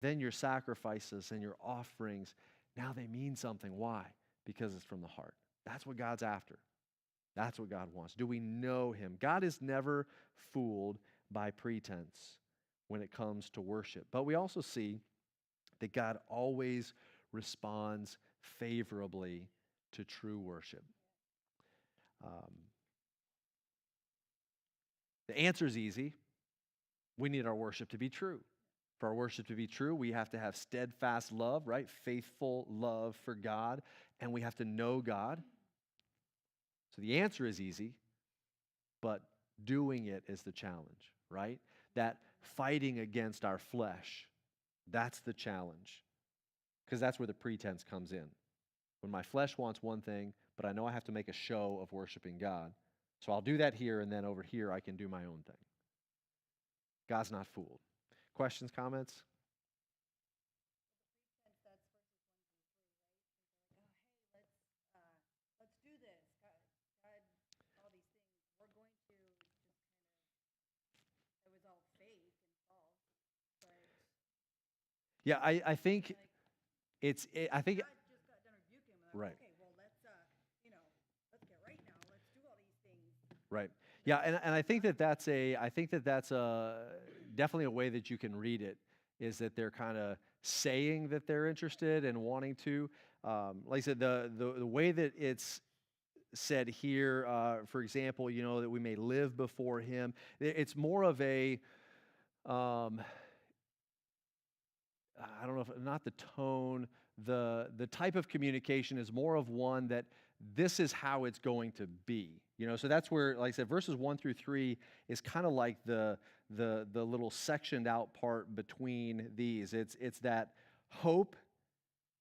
then your sacrifices and your offerings, now they mean something. Why? Because it's from the heart. That's what God's after. That's what God wants. Do we know Him? God is never fooled by pretense when it comes to worship. But we also see that God always responds favorably to true worship. Um, the answer is easy. We need our worship to be true. For our worship to be true, we have to have steadfast love, right? Faithful love for God, and we have to know God. So the answer is easy, but doing it is the challenge, right? That fighting against our flesh, that's the challenge. Because that's where the pretense comes in. When my flesh wants one thing, but I know I have to make a show of worshiping God. So I'll do that here, and then over here I can do my own thing. God's not fooled. Questions, comments? Let's do this. God, all these things. We're going to just it was all fake and false. But Yeah, I think I think God just got done rebuking him. Right. Okay, well let's let's get right now. Let's do all these things. Right. Yeah, and I think that's definitely a way that you can read it, is that they're kind of saying that they're interested and wanting to. Like I said, the way that it's said here, for example, that we may live before Him. It's more of a, I don't know if not the tone, the type of communication is more of one that this is how it's going to be. So that's where, like I said, verses 1 through 3 is kind of like the little sectioned out part between these. It's that hope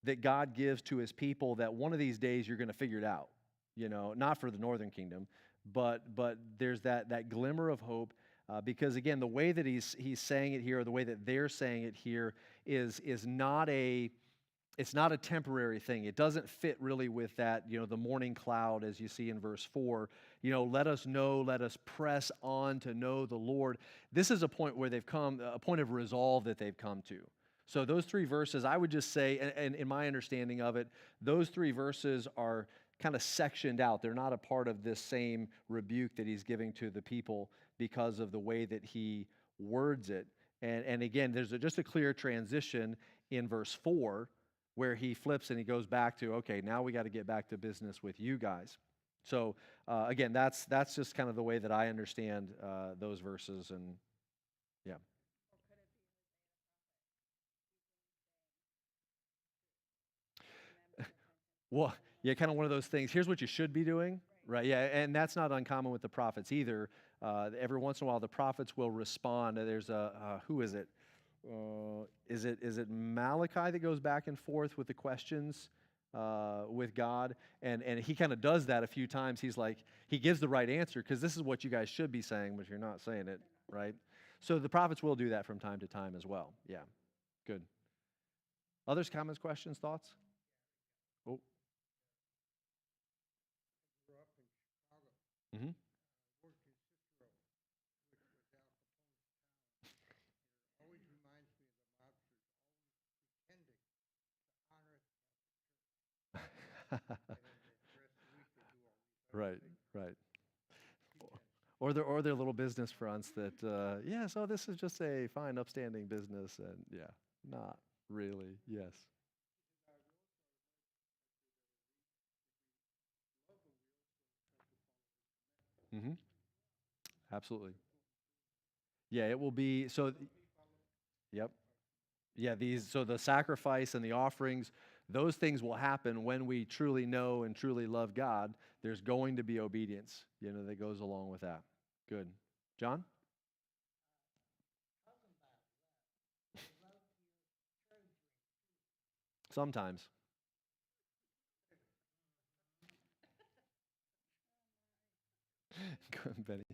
that God gives to His people that one of these days you're going to figure it out. Not for the northern kingdom, but there's that glimmer of hope. Because again, the way that he's saying it here, or the way that they're saying it here, is not it's not a temporary thing. It doesn't fit really with that, the morning cloud, as you see in verse 4. Let us know, let us press on to know the Lord. This is a point where they've come, a point of resolve that they've come to. So those 3 verses, I would just say, and in my understanding of it, those 3 verses are kind of sectioned out. They're not a part of this same rebuke that he's giving to the people because of the way that he words it. And again, there's just a clear transition in verse 4 where he flips and he goes back to, okay, now we got to get back to business with you guys. So again, that's just kind of the way that I understand those verses. And yeah. Well, yeah, kind of one of those things. Here's what you should be doing, right? Yeah, and that's not uncommon with the prophets either. Every once in a while, the prophets will respond. There's who is it? Is it Malachi that goes back and forth with the questions with God? And he kind of does that a few times. He's like, he gives the right answer because this is what you guys should be saying, but you're not saying it, right? So the prophets will do that from time to time as well. Yeah, good. Others, comments, questions, thoughts? Oh. Mm-hmm. Right, right. Or their little business fronts that, so this is just a fine, upstanding business, and yeah, not really, yes. Mm-hmm. Absolutely. Yeah, it will be, yep. Yeah, so the sacrifice and the offerings, those things will happen when we truly know and truly love God. There's going to be obedience, that goes along with that. Good. John? Sometimes. Go ahead, Benny.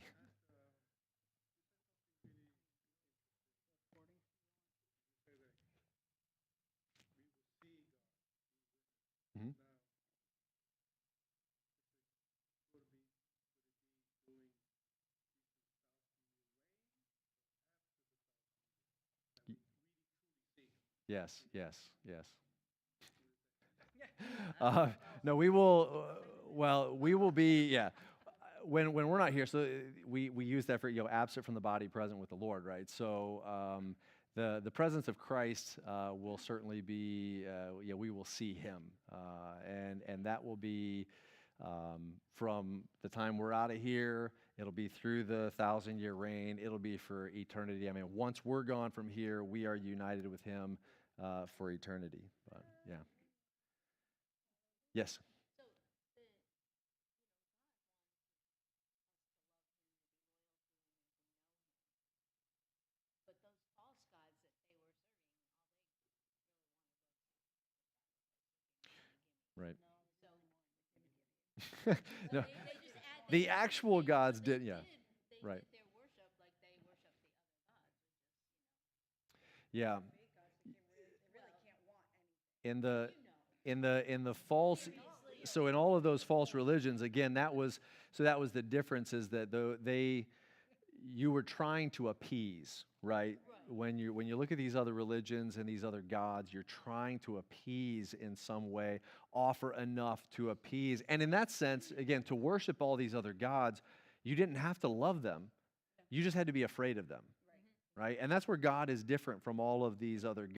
Mhm. Yes, yes, yes. Uh, no, we will. Well, we will be. Yeah, when we're not here, so we use that for absent from the body, present with the Lord, right? So the presence of Christ will certainly be. We will see Him, and that will be from the time we're out of here. It'll be through the 1,000-year reign. It'll be for eternity. I mean, once we're gone from here, we are united with Him for eternity. But yeah. Yes. Right. No, the actual gods did. Yeah. Right. Yeah. They really can't want anything. In the false, so in all of those false religions, again, that was the difference, is that you were trying to appease, right? When you look at these other religions and these other gods, you're trying to appease in some way, offer enough to appease. And in that sense, again, to worship all these other gods, you didn't have to love them. You just had to be afraid of them, right? And that's where God is different from all of these other